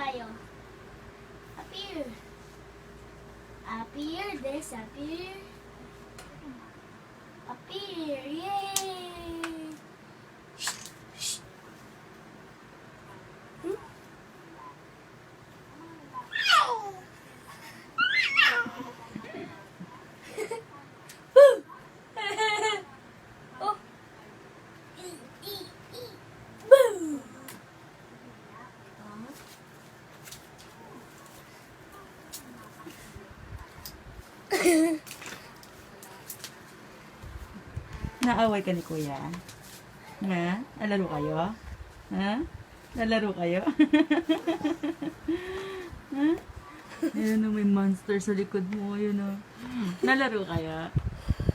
tayo. Appear. Appear. Disappear. Appear. Yay! Hmm? Oh. Boo! Naaway ka ni Kuya? Ha? Nalaro kayo? Ha? Nalaro kayo? Ha? Ayun o, may monster sa likod mo. Ayun o. Nalaro kayo?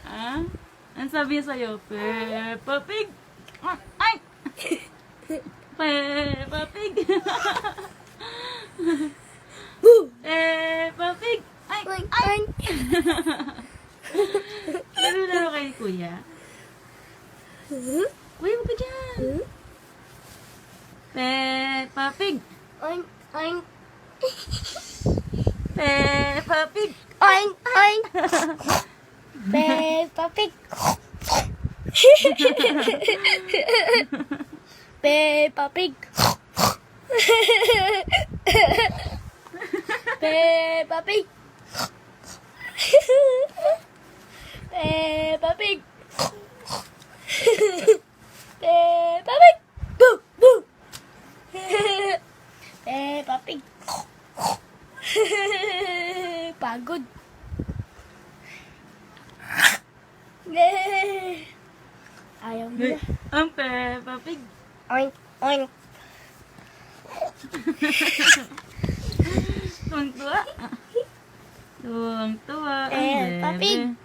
Ha? Ang sabi niya sa'yo? Peppa Pig! Ay! Peppa Pig! Peppa Pig! Ay! Ay! Laro-laro kayo ni Kuya? Kuya, wag ka dyan! Peppa Pig! Oink, oink, Peppa Pig! oink, oink. Peppa Pig. Peppa Pig. Peppa Pig. Peppa Pig. Peppa Pig. Boo, boo. Peppa Pig. Pagod. Ayaw niya. Ang Peppa Pig! Oink, oink. Tuwang-tuwa! Tuwang-tuwa! Ang Peppa Pig. bebe.